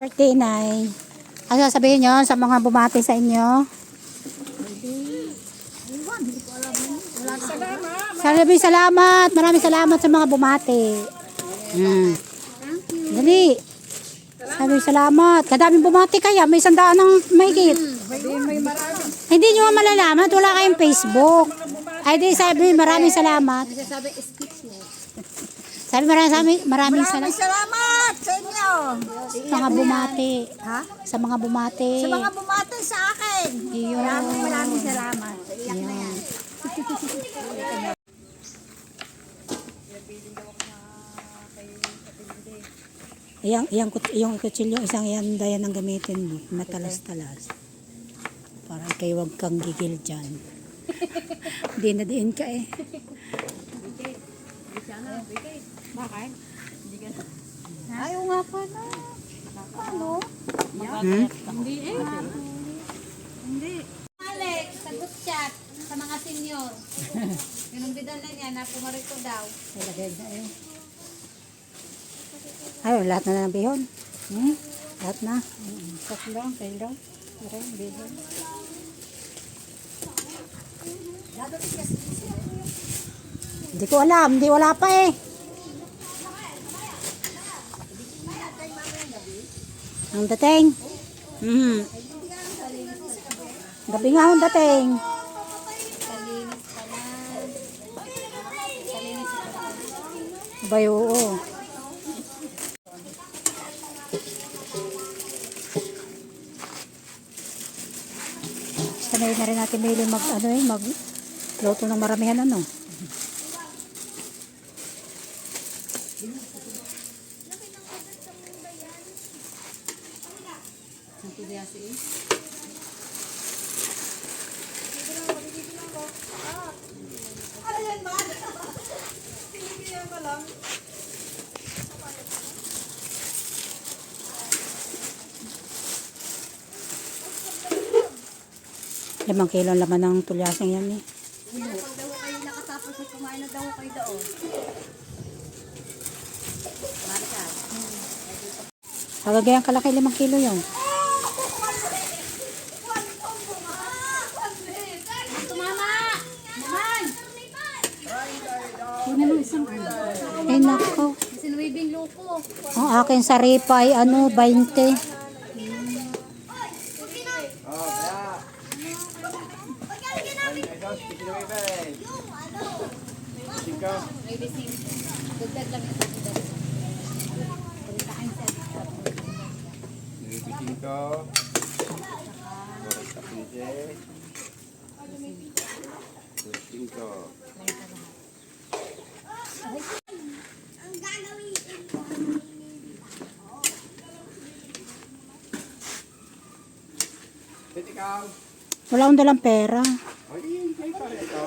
Birthday, Nay. Ano sasabihin nyo sa mga bumati sa inyo? Salamat. Maraming salamat sa mga bumati. Dali. Sabi salamat. Kadaming bumati kaya. May 100 ng mahigit. Hindi nyo malalaman. Wala kayong Facebook. Ay di sabi maraming salamat. Sabi maraming salamat. Salamat sa inyo. Sa mga bumati. Ha? Sa mga bumati. Sa mga bumati sa akin. Iyon. Maraming salamat. Iyak na yan. Yung kutsilyo, isang yan dayan ang gamitin mo. Matalas-talas. Para kay wag kang gigil dyan. Hindi na diin ka eh. Bakit? Ayaw nga pala. Ano? Hindi eh. Hindi. Alex, sagot chat sa mga senior. Yung bidal na niya na pumarito daw. Ay, lahat na ng bihon. Lahat na. Tatlo, kailan? Bihon. Hindi ko alam. Hindi wala pa eh. Ang dating. Gabi nga ang dating. Abay, oo. Sanay na rin natin mahilig magluto ng maramihan ano. Limang kilo ang laman ng tulyasang yan eh. Pag daw kayo nakatapos ay kumain na daw kayo doon. Pagagayang kalaki 5 kilo yun. Tumama! Naman! Ay nako. Sinuwibing loko. Ang akin sa ripa ay 20. Maybe sing. Dugdag lang ito. Puntaan sa dito. Bibitin ko. Borot kapite. Bibitin ko. Pwede ikaw. Wala akong dalang pera. O di, kayo pala ito.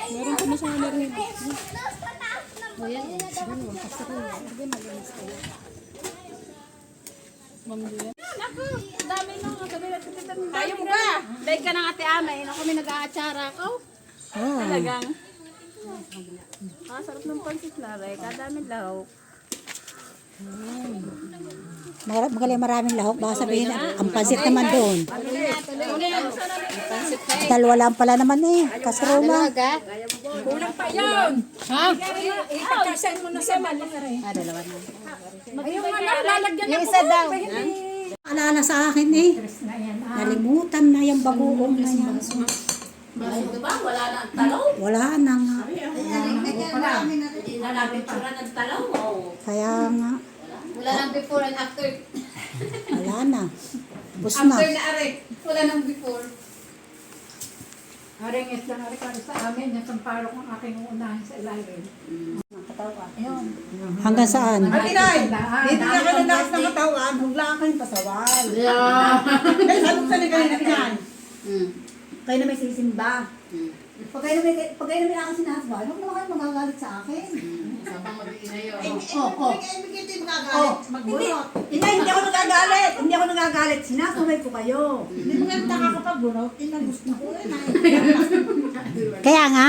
Meron ko na siya na rin. O yan. Naku, dami nung sabi na sa tayo mo ka. Dahil ka ng ate Amay. Ako may nag-aatsara ko. Oh. Talagang. Sarap ng pansit na rin. Kadami lahok. Magaling maraming lahok. Baka sabihin ang pansit naman doon. Dalawa lang pala naman eh. Kaserola. Kulang pa yun. Ha? Ipagkasan mo na sa mali. Dalawa na. Ayun nga na, lalagyan na Isa daw. Alala sa akin eh. Nalimutan na yung bagoong na yan. Diba? Wala na ang talaw. Wala na nga. Wala na picture ng talaw. Kaya nga. Wala nang before and after. Wala na. Bus na. After na are. Wala nang before. Aringis lang sa amin, yung sampalok ng aking uunahin sa ilalim. Ayun. Hanggang saan? Atinay, dito na kayo nalakas ng katawan, huwag lang kayong pasawal. Yeah. Ay, sabi ko sa kayo na pinay. Kayo na may sisimba. Pag kayo namin ako sinasbay, huwag naman kayo magagalit sa akin. Sabang mag-iina yun. Hindi ako nagagalit. Hindi ako nagagalit. Sinasabay ko kayo. Hindi mo nga nakakapag-bunot. Gusto ko yun. Kaya nga,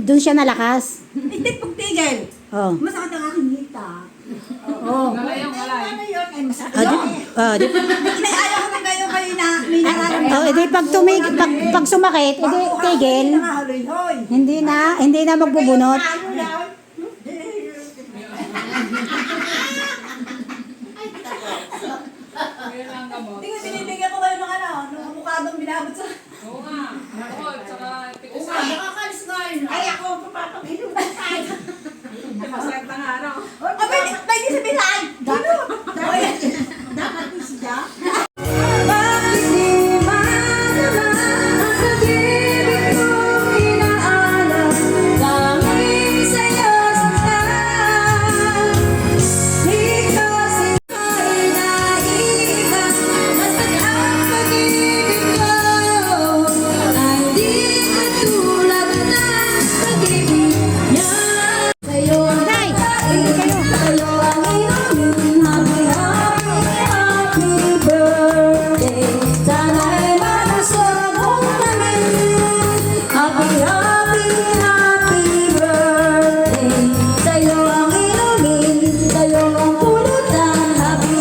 doon siya nalakas. Hindi pagtigil. Oh. Masakit ang aking hita. Oo. Ano yun? Ay, masakit. Hindi, ayaw ko na kayo na may nararamdaman. Edi pag sumakit, edi tigil. Nakahuloy-hoy. Hindi na magbubunot. Ano lang? Hindi ko binibigyan ko kayo ng ng abukadong binabot sa... Oo nga. Oo, tsaka Nakakalis nga yun. Ay, ako, papapagilong na tayo. masakit na nga, no? Abay, may di sabihan! Ganun! Dapat ko siya. Bakit di madama ang pag-ibig kong inaalap? Langit sa'yo saktan. Di kasi ay naiiba. Basta't ang pag-ibig ko ay di katulad ng pag-ibig niya. Sa'yo ang Nay, hindi kayo. sa'yo ang inumin. Happy birthday. Sana'y malusog kami. Happy birthday. Sa'yo ang inumin. Sa'yo ang pulutan. Happy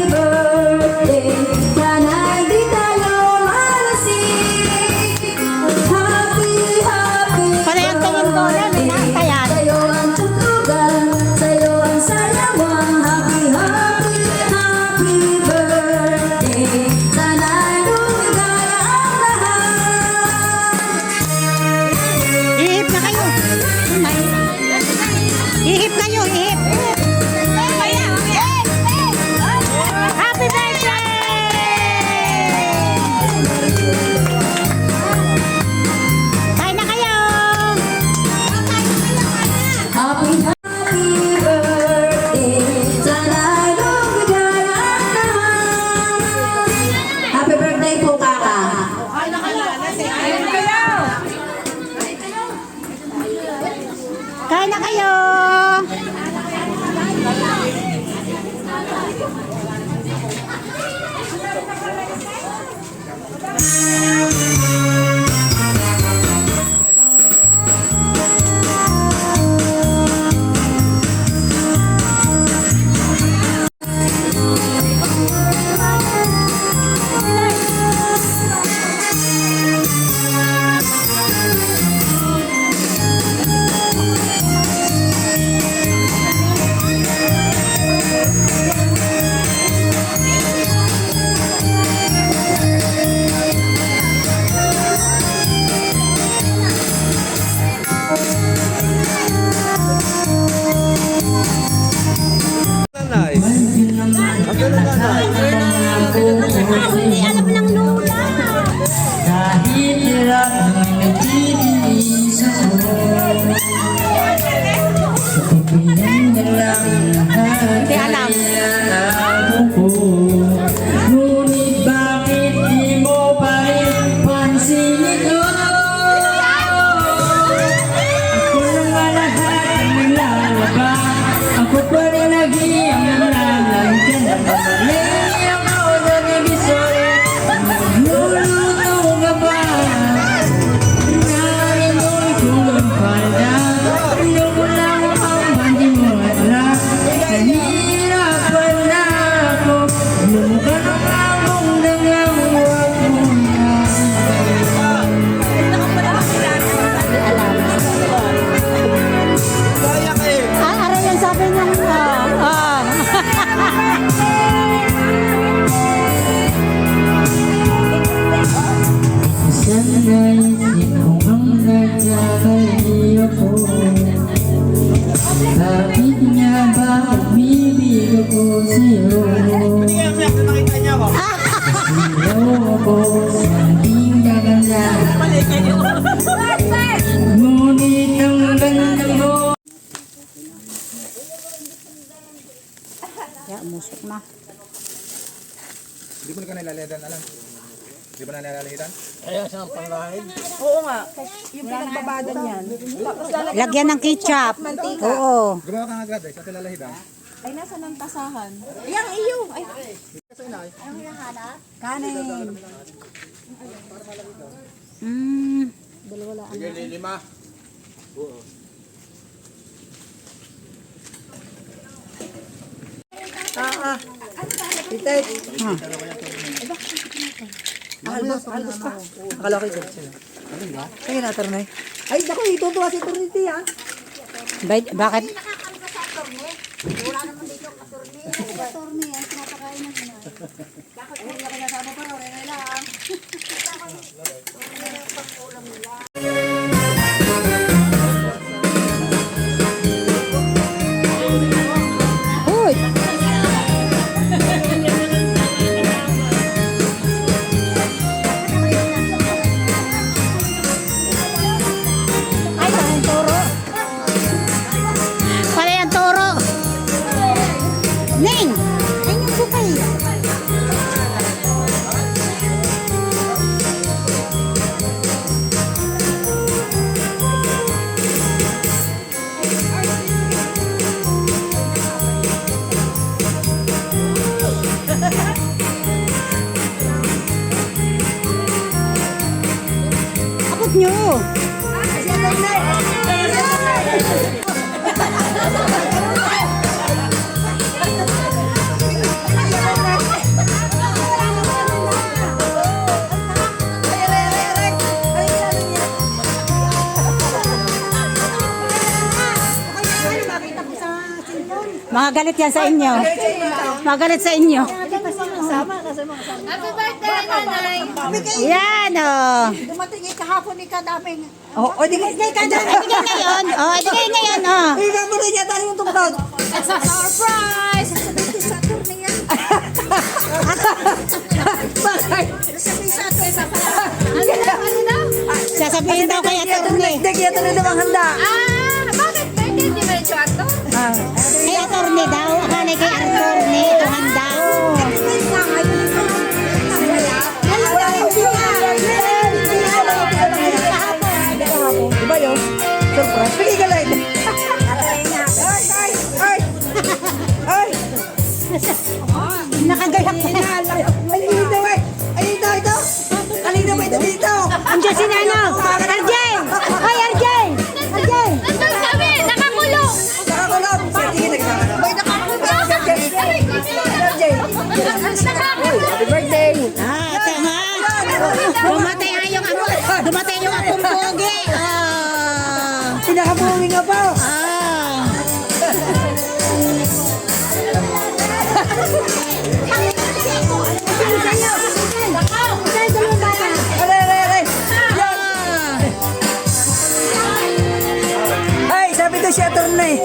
birthday. Sana'y di tayo malasing. Happy Pala yung tingin ko na, may nakatayan. Sa'yo ang tutugan, sa'yo ang sayawang. Happy birthday. Sana'y lumigaya ang lahat. Ihip na kayo. Ihip kayo, ihip. Happy birthday! Kain na kayo! Happy birthday. Sana'y lumigaya ang lahat. Happy birthday po, Kaka. Kain na kayo! Nanay. Ang gano'n nanay. Hindi alam ng lula. Kahit hirap ay nagtitiis ako. Sa pagbilang na lang Hindi alam. ako ko. Ngunit bakit di mo pa rin pansin ito? Ako lang ang lahat ang naglalaba. Ako pa rin nag-iang nalalagyan. Mali ako na nag-isoy. Nagluluto ka ba? Nainoy kong ang pala. Yung lang ang bandi mo ala. Nahihirapan na ako. Yung ka ng akong nangamuwag mo na. Aray yan sabi ng... Sana'y sinong ang nagkakamali ako. Bakit nga ba umibig ako sa'yo? Silaw ako sa ating gaganda. Ngunit ang ganda mo. Ya, musok na. Hindi mo na ka nilaladan alam. Di ba na nalalahitan? Oo nga. Yung pinagbabadan yan. Tapos lalagyan Lagyan ng ketchup. Oo. Gumawa ka nga grabe, sa nalalahitan. ay nasa ng tasahan. Yang iyo. Ay. Kanin. Lima. Itet. Aldos pa. Akala ko ito sila. Kaya na, Torne. Ay, naku, itutuwa si Torniti, ha? Bakit? Uy! Ay, ang toro. Pala yung toro. Ning! Ay, yung bukay. Abot nyo. Mga galit yan sa inyo. Mga galit sa inyo. Happy birthday, nanay! Yan, oh. Dumating kahapon ni kadaming. Oh, di kayo ngayon. Oh, di kayo ngayon, oh. Ikaw mo rin yata yung tungkod. It's a surprise! Ano daw? Sasabihin daw kay attorney. Hindi, kaya ito rin namang handa. Bakit birthday? Di ba yung ato? Kay attorney daw. Akala kay attorney. Ito handa. Diba yun? Surprise. Pili ka lang. Ay! Ay! Ay! Nakagayak pa. Ay, dito eh! Ay, dito! Kanina ba ito dito? Andiyan si Nano. RJ! Hoy, RJ! RJ! Nandun kami! Nakakulong! Nakakulong! Sige, nagsama. Ay, nakakulong! Happy birthday! Tama. Dumatay yung dumatay yung akong pogi. Pinakabuwi nga pa! Aray, aray, aray! Ay, sabi ko siya, attorney.